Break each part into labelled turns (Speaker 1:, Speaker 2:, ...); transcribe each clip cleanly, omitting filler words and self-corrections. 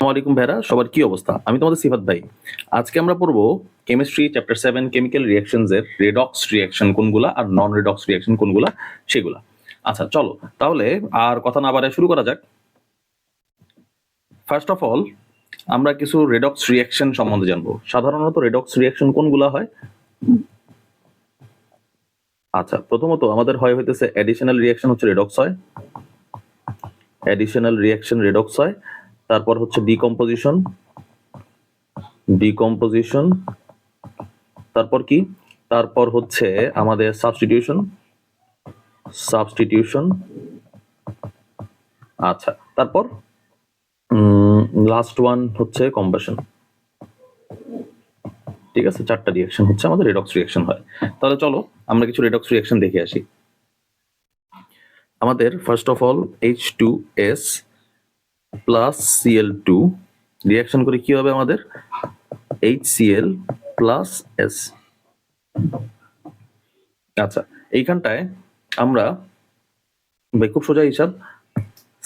Speaker 1: আসসালামু আলাইকুম ভাইরা, সবার কি অবস্থা? আমি তোমাদের সিফাত ভাই। আজকে আমরা পড়বো কেমিস্ট্রি চ্যাপ্টার 7 কেমিক্যাল রিঅ্যাকশনস এর রেডক্স রিঅ্যাকশন কোনগুলা আর নন রেডক্স রিঅ্যাকশন কোনগুলা সেগুলা। আচ্ছা চলো তাহলে আর কথা না বাড়ায় শুরু করা যাক। ফার্স্ট অফ অল আমরা কিছু রেডক্স রিঅ্যাকশন সম্বন্ধে জানবো। সাধারণত রেডক্স রিঅ্যাকশন কোনগুলা হয়? আচ্ছা প্রথমত আমাদের হইতেছে অ্যাডিশনাল রিঅ্যাকশন হচ্ছে রেডক্স হয়, অ্যাডিশনাল রিঅ্যাকশন রেডক্স হয়। তারপর হচ্ছে ডিকম্পোজিশন, ডিকম্পোজিশন। তারপর কি? তারপর হচ্ছে আমাদের সাবস্টিটিউশন, সাবস্টিটিউশন। আচ্ছা তারপর লাস্ট ওয়ান হচ্ছে কম্বাশন। ঠিক আছে, চারটা রিঅ্যাকশন হচ্ছে আমাদের রেডক্স রিঅ্যাকশন হয়। তাহলে চলো আমরা কিছু রেডক্স রিঅ্যাকশন দেখে আসি। আমাদের first of all H2S plus Cl2 reaction করে কি হবে আমাদের? HCl plus S। আচ্ছা এইখানটায় আমরা ভাই খুব সোজা হিসাব,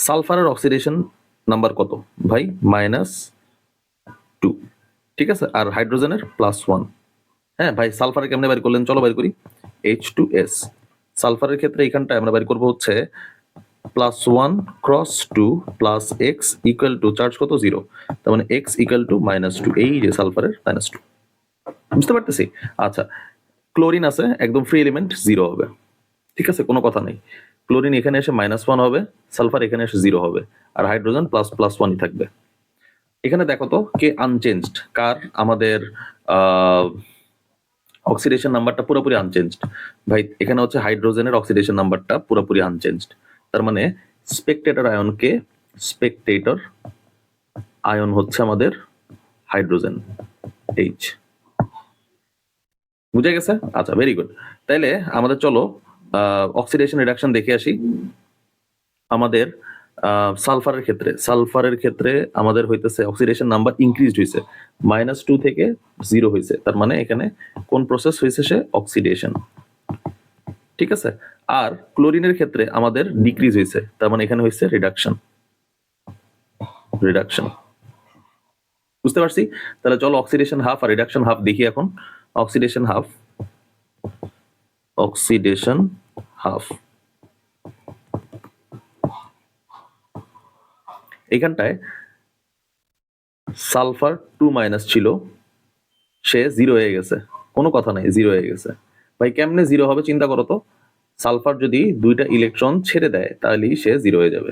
Speaker 1: সালফারের অক্সিডেশন নাম্বার কত ভাই? -2। ঠিক আছে, আর হাইড্রোজেনের +1। হ্যাঁ ভাই, সালফারের কেমনে বের করলেন? চলো বের করি। H2S সালফারের ক্ষেত্রে এইখানটায় আমরা বের করবো হচ্ছে +1 × 2 + x = চার্জ কত? 0। তার মানে x = -2। এই যে সালফারের -2, বুঝতে পারতেছি। আচ্ছা ক্লোরিন আছে একদম ফ্রি এলিমেন্ট, 0 হবে। ঠিক আছে, কোনো কথা নেই। ক্লোরিন এখানে এসে -1 হবে, সালফার এখানে এসে 0 হবে, আর হাইড্রোজেন +1ই থাকবে। এখানে দেখো তো কে আনচেঞ্জড, কার? আমাদের অক্সিডেশন নাম্বারটা পুরোপুরি আনচেঞ্জড ভাই। এখানে হচ্ছে হাইড্রোজেনের অক্সিডেশন নাম্বারটা পুরোপুরি আনচেঞ্জড। তার মানে স্পেকটেটর আয়নকে, স্পেকটেটর আয়ন হচ্ছে আমাদের হাইড্রোজেন H। বুঝে গেছে? আচ্ছা ভেরি গুড। তাইলে আমাদের চলো অক্সিডেশন রিডাকশন দেখে আসি। আমাদের সালফারের ক্ষেত্রে আমাদের হইতেছে অক্সিডেশন নাম্বার ইনক্রিজড হয়েছে, -2 থেকে 0 হয়েছে। তার মানে এখানে কোন প্রসেস হয়েছে? সে অক্সিডেশন। ঠিক আছে, আর ক্লোরিনের ক্ষেত্রে আমাদের ডিক্রিজ হয়েছে, তার মানে এখানে হয়েছে রিডাকশন। রিডাকশন বুঝতে পারছি। তাহলে চলো অক্সিডেশন হাফ আর রিডাকশন হাফ দেখি এখন। Oxidation half, oxidation half. এইখানটায় সালফার 2- ছিল, সে 0 হয়ে গেছে। কোনো কথা নাই, 0 হয়ে গেছে। ভাই কেমনে 0 হবে চিন্তা করো তো। সালফার যদি 2টা ইলেকট্রন ছেড়ে দেয় তাহলেই সে 0 হয়ে যাবে।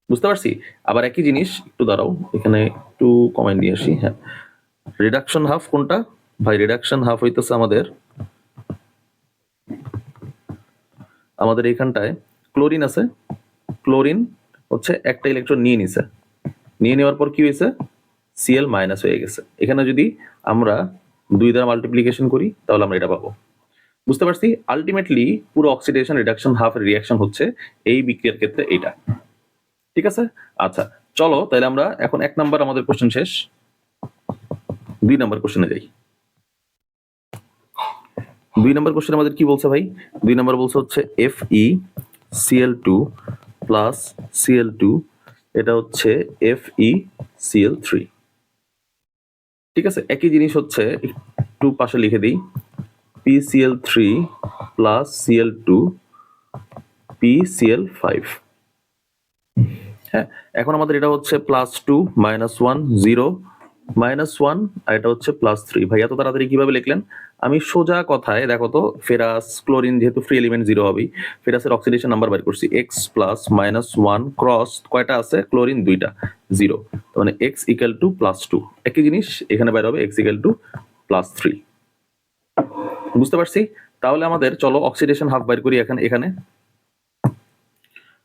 Speaker 1: বুঝতে পারছি। আবার একই জিনিস, একটু দাঁড়াও এখানে একটু কমেন্ট দিয়ে আসি। হ্যাঁ, রিডাকশন হাফ কোনটা ভাই? রিডাকশন হাফ হইতেছে আমাদের এইখানটায় ক্লোরিন আছে, ক্লোরিন হচ্ছে একটা ইলেকট্রন নিয়ে নিছে, নিয়ে নেওয়ার পর কি হয়েছে? Cl- হয়ে গেছে। এখানে যদি আমরা 2 দ্বারা মাল্টিপ্লিকেশন করি তাহলে আমরা এটা পাবো। বুঝতে পারছি। আলটিমেটলি পুরো অক্সিডেশন রিডাকশন হাফ এর রিঅ্যাকশন হচ্ছে এই বিক্রিয়ার ক্ষেত্রে এইটা। ঠিক আছে, আচ্ছা চলো তাহলে আমরা এখন 1 নাম্বার আমাদের কোশ্চেন শেষ, 2 নাম্বার কোশ্চেনে যাই। 2 নাম্বার কোশ্চেন আমাদের কি বলছে ভাই? 2 নাম্বার বলছে হচ্ছে FeCl2 প্লাস Cl2, এটা হচ্ছে FeCl3। ঠিক আছে, একই জিনিস হচ্ছে, একটু পাশে লিখে দিই, PCl3 প্লাস Cl2 PCl5। হ্যাঁ, এখন আমাদের এটা হচ্ছে +2 -1 0 -1, আর এটা হচ্ছে +3। ভাই এত তাড়াতাড়ি কিভাবে লিখলেন? আমি সোজা কথায় দেখো তো, ফেরাস ক্লোরিন যেহেতু ফ্রি এলিমেন্ট 0 হবেই, ফেরাসের অক্সিডেশন নাম্বার বের করছি, x +-1 ক্রস কয়টা আছে? ক্লোরিন 2টা, 0। তার মানে x = +2। একই জিনিস এখানে বের হবে, x = +3। বুঝতে পারছি। তাহলে আমাদের চলো অক্সিডেশন হাফ বের করি। এখানে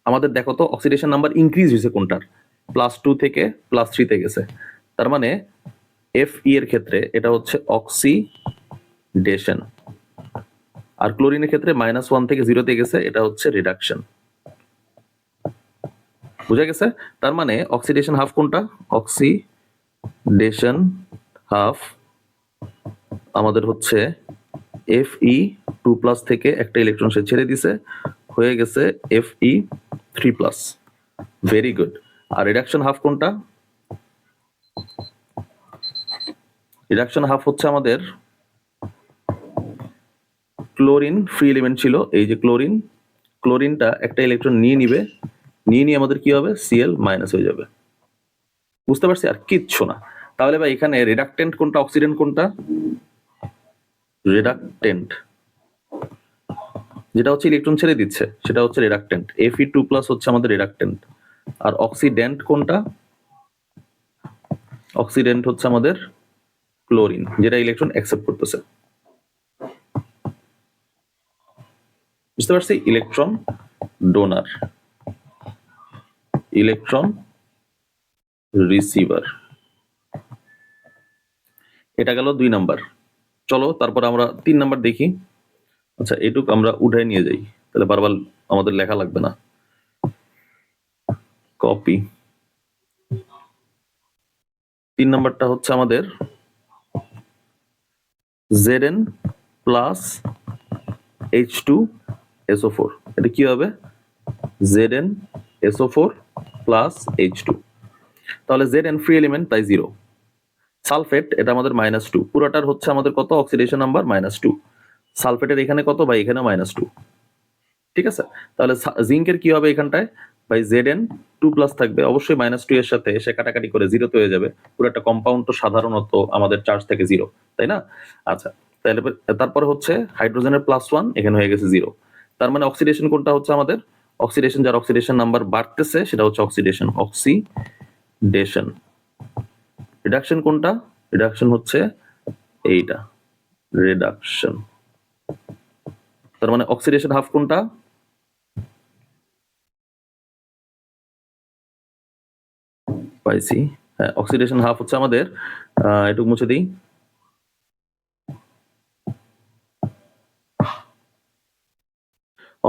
Speaker 1: আমাদের দেখো তো অক্সিডেশন নাম্বার ইনক্রিজ হয়েছে কোনটার? +2 থেকে +3 তে গেছে। তার মানে Fe এর ক্ষেত্রে এটা হচ্ছে অক্সিডেশন, আর ক্লোরিনের ক্ষেত্রে -1 থেকে 0 তে গেছে, এটা হচ্ছে রিডাকশন। বুঝা গেছে? তার মানে অক্সিডেশন হাফ কোনটা? অক্সিডেশন হাফ আমাদের হচ্ছে Fe2+ থেকে একটা ইলেকট্রন সে ছেড়ে দিছে, হয়ে গেছে Fe3+। Very good. আর রিডাকশন হাফ কোনটা? রিডাকশন হাফ হচ্ছে আমাদের ক্লোরিন ফ্রি এলিমেন্ট ছিল, এই যে ক্লোরিনটা একটা ইলেকট্রন নিয়ে নিয়ে আমাদের কি হবে, Cl মাইনাস হয়ে যাবে। বুঝতে পারছি? আর কিচ্ছু না। তাহলে ভাই এখানে রিডাকটেন্ট কোনটা, অক্সিডেন্ট কোনটা? রিডাকটেন্ট যেটা হচ্ছে ইলেকট্রন ছেড়ে দিচ্ছে সেটা হচ্ছে রিডাকটেন্ট, Fe2+ হচ্ছে আমাদের রিডাকটেন্ট। আর অক্সিডেন্ট কোনটা? অক্সিডেন্ট হচ্ছে আমাদের ক্লোরিন, যেটা ইলেকট্রন অ্যাকসেপ্ট করতেছে। বুঝতে পারছি? Electron donor, electron receiver. এটা গেল 2 নাম্বার। চলো তারপর আমরা 3 নাম্বার দেখি। আচ্ছা, এটুক আমরা উঠাই নিয়ে যাই, তাহলে বারবার আমাদের লেখা লাগবে না। কপি। 3 নাম্বারটা হচ্ছে আমাদের Zn প্লাস H2SO4। এটা কি হবে? ZnSO4 plus H2। তাহলে Zn ফ্রি এলিমেন্ট, তাই 0। সালফেট এটা আমাদের -2, পুরোটার হচ্ছে আমাদের কত, অক্সিডেশন নাম্বার -2। সালফেটের এখানে কত ভাই, এখানে -2। ঠিক আছে, তাহলে জিঙ্কের কি হবে এখানটায় ভাই, Zn2+ থাকবে, অবশ্যই -2 এর সাথে সে কাটাকাটি করে 0 তে হয়ে যাবে। পুরো একটা কম্পাউন্ড তো সাধারণত আমাদের চার্জ থেকে 0, তাই না? আচ্ছা, তাহলে তারপরে হচ্ছে হাইড্রোজেনের +1 এখানে হয়ে গেছে 0। তার মানে অক্সিডেশন কোনটা হচ্ছে আমাদের, অক্সিডেশন যার অক্সিডেশন নাম্বার বাড়তেছে সেটা হচ্ছে অক্সিডেশন। রিডাকশন কোনটা? রিডাকশন হচ্ছে এইটা, রিডাকশন। তার মানে অক্সিডেশন হাফ কোনটা? পাইছি, হ্যাঁ, অক্সিডেশন হাফ হচ্ছে আমাদের, একটু মুছে দিই।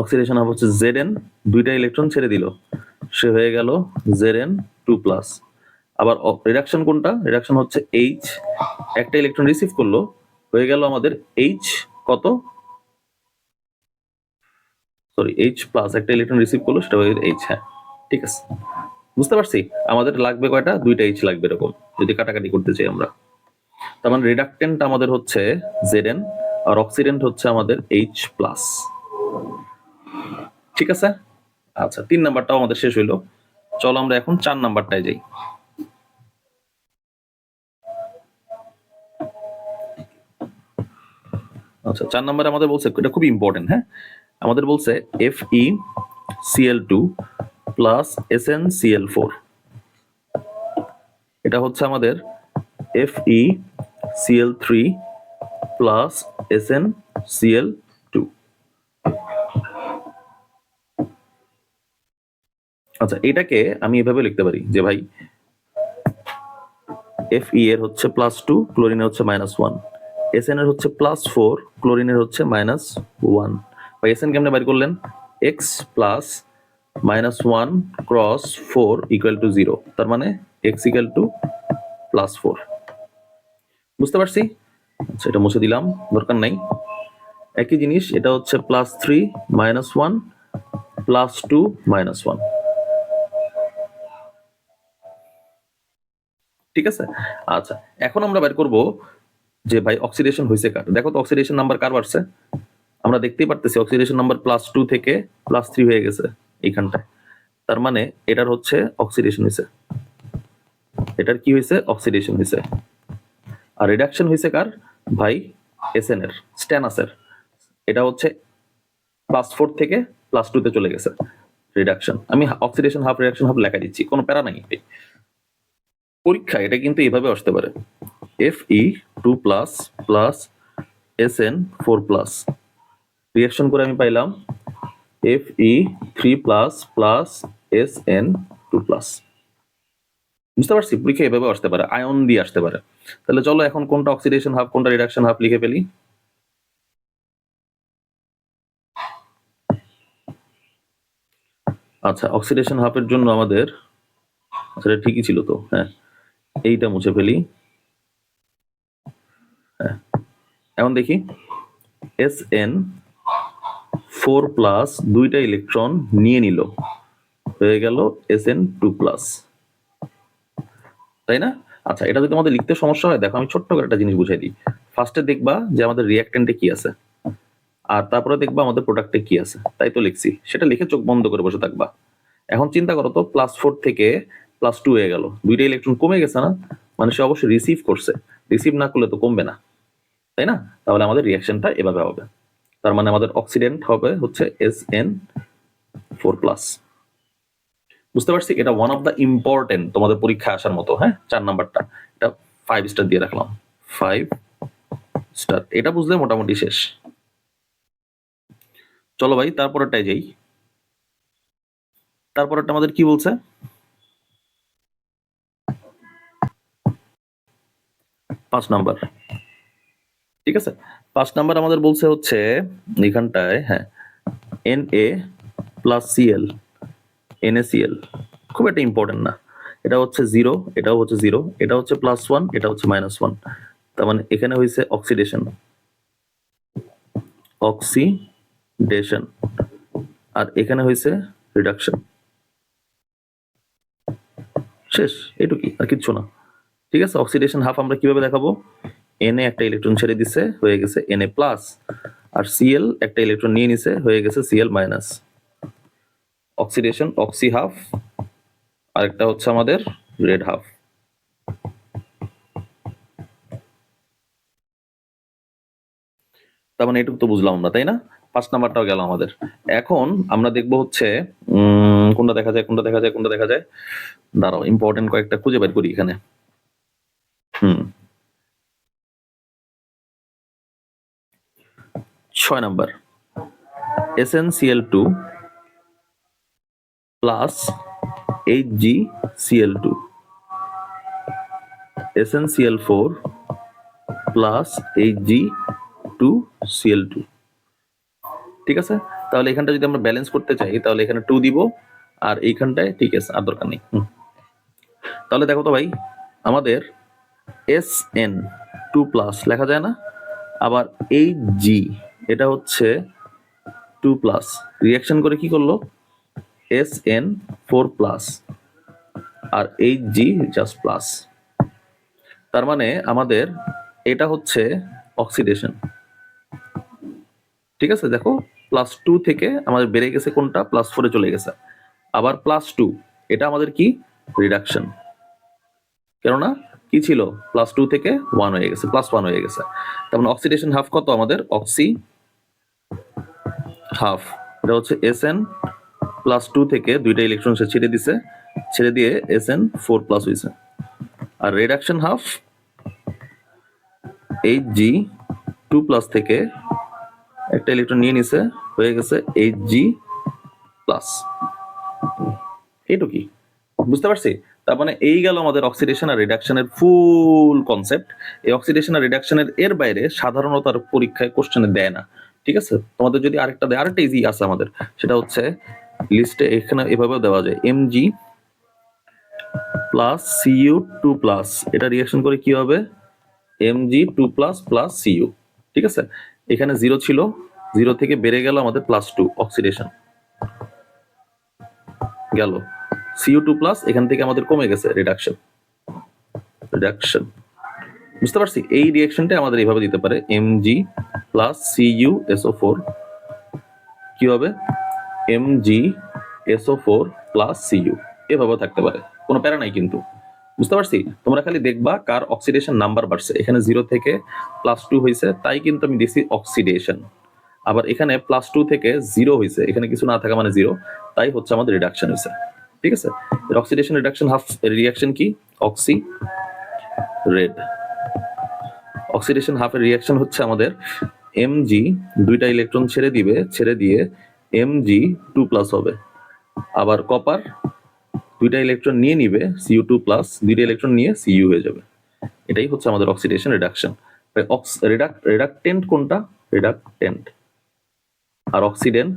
Speaker 1: অক্সিডেশন হাফ হচ্ছে Zn, দুইটা ইলেকট্রন ছেড়ে দিল, সে হয়ে গেল Zn2+। আবার রিডাকশন কোনটা? রিডাকশন হচ্ছে H, একটা ইলেকট্রন রিসিভ করলো, হয়ে গেল আমাদের H কত, সরি H+, একটা ইলেকট্রন রিসিভ করলো সেটা হয়ে গেল H। হ্যাঁ, ঠিক আছে, বুঝতে পারছি। আমাদের লাগবে কয়টা, দুইটা H লাগবে এরকম, যদি কাটাকাটি করতে চাই আমরা। তার মানে রিডাকটেন্ট আমাদের হচ্ছে Zn, আর অক্সিডেন্ট হচ্ছে আমাদের H+। ঠিক আছে। আচ্ছা, 3 নাম্বারটাও আমাদের শেষ হইলো। চলো আমরা এখন 4 নাম্বারটায় যাই। আচ্ছা, 4 নাম্বারে আমাদের বলছে, এটা খুব ইম্পর্টেন্ট, হ্যাঁ, আমাদের বলছে FeCl2 প্লাস SnCl4। এটা হচ্ছে আমাদের FeCl3 প্লাস SnCl2। আচ্ছা, এটাকে আমি এভাবে লিখতে পারি যে ভাই Fe এর হচ্ছে +2, ক্লোরিনের হচ্ছে -1, Sn এর হচ্ছে +4, ক্লোরিনের হচ্ছে -1। ভাই Sn কেমনে বের করলেন? x প্লাস -1 ক্রস 4 = 0, তার মানে x = +4। বুঝতে পারছি? আচ্ছা, এটা মুছে দিলাম, দরকার নাই। একই জিনিস, এটা হচ্ছে +3 -1 +2 -1। ঠিক আছে। আচ্ছা, এখন আমরা বের করব যে ভাই অক্সিডেশন হয়েছে কার। দেখো তো অক্সিডেশন নাম্বার কার বাড়ছে, আমরা দেখতেই পারতেছি অক্সিডেশন নাম্বার +2 থেকে +3 হয়ে গেছে এইখানটায়। তার মানে এটার হচ্ছে অক্সিডেশন হয়েছে, এটার কি হয়েছে, অক্সিডেশন হয়েছে। আর রিডাকশন হয়েছে কার ভাই, Sn এর, স্ট্যানাসের। এটা হচ্ছে +4 থেকে +2 তে চলে গেছে রিডাকশন। আমি অক্সিডেশন হাফ রিডাকশন হাফ লেখা দিচ্ছি, কোনো প্যারা নাই। পরীক্ষা এটা কিন্তু এইভাবে আসতে পারে, Fe2+ প্লাস Sn4+। রিঅ্যাকশন করে আমি পাইলাম Fe3+ প্লাস Sn2+। বুঝতে পারছি, পরীক্ষা এভাবে আসতে পারে, আয়ন দিয়ে আসতে পারে। তাহলে চলো এখন কোনটা অক্সিডেশন হাফ কোনটা রিডাকশন হাফ লিখে ফেলি। আচ্ছা, অক্সিডেশন হাফের জন্য আমাদের, আচ্ছা এটা ঠিকই ছিল তো, হ্যাঁ, এইটা মুছে ফেলি। হ্যাঁ, এখন দেখি Sn4+, দুইটা ইলেকট্রন নিয়ে নিল, হয়ে গেল Sn2+, তাই না? আচ্ছা, এটা যদি আমাদের লিখতে সমস্যা হয়, দেখো আমি ছোট্ট করে একটা জিনিস বুঝাই দিই। ফার্স্টে দেখবা যে আমাদের রিঅ্যাক্টেন্টে কি আছে, আর তারপরে দেখবা আমাদের প্রোডাক্টে কি আছে। তাই তো লিখছি, সেটা লিখে চোখ বন্ধ করে বসে থাকবা। এখন চিন্তা করো তো, +4 থেকে +2 হয়ে গেল, দুইটা ইলেকট্রন কমে গেছে না? মানে সে অবশ্যই রিসিভ করছে, রিসিভ না করলে তো কমবে না, তাই না? তাহলে আমাদের রিয়াকশনটা এভাবে হবে। তার মানে আমাদের অক্সিডেন্ট হবে হচ্ছে SN4+। বুঝতে পারছি? এটা ওয়ান অফ দ্য ইম্পর্টেন্ট তোমাদের পরীক্ষা আসার মতো। হ্যাঁ, 4 নাম্বারটা, এটা 5 স্টার দিয়ে রাখলাম, 5 স্টার। এটা বুঝলে মোটামুটি শেষ। চলো ভাই তারপরেরটাই যাই। তারপরেরটা আমাদের কি বলছে? 5 নাম্বার। ঠিক আছে, 5 নাম্বার আমাদের বলছে হচ্ছে এখানটায়, হ্যাঁ, Na+Cl, NaCl খুব একটা ইম্পর্টেন্ট না। এটা হচ্ছে 0, এটাও হচ্ছে 0, এটা হচ্ছে +1, এটা হচ্ছে -1। তার মানে এখানে হয়েছে অক্সিডেশন, অক্সিডেশন, আর এখানে হয়েছে রিডাকশন। শেষ, এইটুকুই, আর কিচ্ছু না। ঠিক আছে, অক্সিডেশন হাফ আমরা কিভাবে দেখাবো? Na একটা ইলেকট্রন ছেড়ে দিছে, হয়ে গেছে Na+, আর Cl একটা ইলেকট্রন নিয়ে নিছে, হয়ে গেছে Cl-। অক্সিডেশন অক্সি হাফ, আরেকটা হচ্ছে আমাদের রেড হাফ। তার মানে এটুকু তো বুঝলাম আমরা, তাই না? 5 নাম্বারটাও গেল আমাদের। এখন আমরা দেখবো হচ্ছে কোনটা দেখা যায়, কোনটা দেখা যায়, কোনটা দেখা যায়। দাঁড়াও, ইম্পর্টেন্ট কয়েকটা খুঁজে বের করি এখানে। 6 number, SnCl2 plus HgCl2, SnCl4 plus Hg2Cl2। ঠিক আছে, তাহলে এখানটা যদি আমরা ব্যালেন্স করতে চাই, তাহলে এখানে 2 দিব, আর এইখানটায় ঠিক আছে, আর দরকার নেই। তাহলে দেখো তো ভাই, আমাদের SN2+ লেখা যায় না? আবার Hg, এটা হচ্ছে 2+, রিয়াকশন করে কি করলো? SN4+, আর Hg জাস্ট প্লাস। তার মানে আমাদের এটা হচ্ছে অক্সিডেশন। ঠিক আছে, দেখো +2 থেকে আমাদের বেড়ে গেছে কোনটা? +4-এ চলে গেছে। আবার +2, এটা আমাদের কি? রিডাকশন। কেননা কি ছিল? +2 থেকে 1 হয়ে গেছে, +1 হয়ে গেছে। তার মানে অক্সিডেশন হাফ কত আমাদের? অক্সি হাফ, এটা হচ্ছে SN+2 থেকে দুইটা ইলেকট্রন সে ছেড়ে দিছে, ছেড়ে দিয়ে SN4+ হয়েছে। আর রিডাকশন হাফ Hg2+ থেকে একটা ইলেকট্রন নিয়ে নিছে, হয়ে গেছে Hg+। এইটুকুই, বুঝতে পারছি? তার মানে এই গেল আমাদের অক্সিডেশন আর রিডাকশনের ফুল কনসেপ্ট। এই অক্সিডেশন আর রিডাকশনের এর বাইরে সাধারণত আর পরীক্ষায় কোশ্চেনে দেয় না। ঠিক আছে, তোমাদের যদি আরেকটা দেয়, আরেকটা ইজি আছে আমাদের, সেটা হচ্ছে লিস্টে এখানে এভাবেও দেওয়া যায়, Mg+Cu2+, এটা রিয়াকশন করে কি হবে? Mg2+ Cu। ঠিক আছে, এখানে 0 ছিল, 0 থেকে বেড়ে গেল আমাদের +2, অক্সিডেশন গেল। Cu2+, এখান থেকে আমাদের কমে গেছে, রিডাকশন। রিডাকশন, বুঝতে পারছি? এই রিঅ্যাকশনটা আমাদের এইভাবে দিতে পারে, Mg+CuSO4 কি হবে? MgSO4+Cu, এভাবেও থাকতে পারে, কোনো প্যারা নাই কিন্তু। বুঝতে পারছি? তোমরা খালি দেখবা কার অক্সিডেশন নাম্বার বাড়ছে। এখানে 0 থেকে +2 হয়েছে, তাই কিন্তু আমি দিছি অক্সিডেশন। আবার এখানে +2 থেকে 0 হয়েছে, এখানে কিছু না থাকা মানে 0, তাই হচ্ছে আমাদের রিডাকশন হয়েছে। ঠিক আছে, অক্সিডেশন রিডাকশন হাফ রিয়াকশন কি? Oxy red. অক্সিডেশন হাফের রিয়াকশন হচ্ছে আমাদের Mg দুইটা ইলেকট্রন ছেড়ে দিবে, ছেড়ে দিয়ে Mg2+ হবে। আবার কপার দুইটা ইলেকট্রন নিয়ে নিবে, Cu2+, দুইটা ইলেকট্রন নিয়ে Cu হয়ে যাবে। এটাই হচ্ছে আমাদের অক্সিডেশন রিডাকশন। রিডাকটেন্ট কোনটা? রিডাকটেন্ট। আর অক্সিডেন্ট,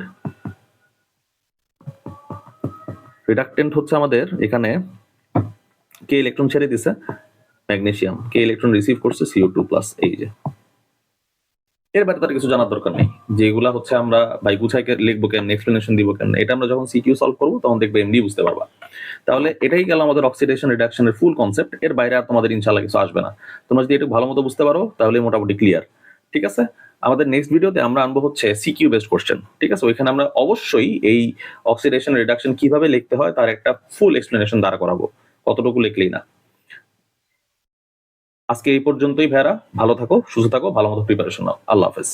Speaker 1: রিডাকটেন্ট হচ্ছে আমাদের এখানে কে ইলেকট্রন ছেড়ে দিছে? ম্যাগনেসিয়াম। কে ইলেকট্রন রিসিভ করছে? Cu2+, এই যে। এর বাইরে তার কিছু জানার দরকার নেই। যেগুলা হচ্ছে আমরা ভাই গুছায় লিখবো কেমনে, এক্সপ্লেনেশন দিব কেমনে, এটা আমরা যখন সিকিউ সলভ করবো তখন দেখবে এমনি বুঝতে পারবা। তাহলে এটাই গেল আমাদের অক্সিডেশন রিডাকশনের ফুল কনসেপ্ট। এর বাইরে আর তোমাদের ইনশাআল্লাহ কিছু আসবে না। তোমরা যদি একটু ভালো মতো বুঝতে পারো তাহলে মোটামুটি ক্লিয়ার। ঠিক আছে? আমাদের নেক্সট ভিডিওতে আমরা আনবো হচ্ছে সিকিউ বেসড কোশ্চেন। ঠিক আছে? ওইখানে আমরা অবশ্যই এই অক্সিডেশন রিডাকশন কিভাবে লিখতে হয় তার একটা ফুল এক্সপ্লেনেশন দাঁড়া করাবো, কতটুকু লিখলেই না। আজকে এই পর্যন্তই ভাইরা, ভালো থাকো, সুস্থ থাকো, ভালো মতো প্রিপারেশন নাও। আল্লাহ হাফেজ।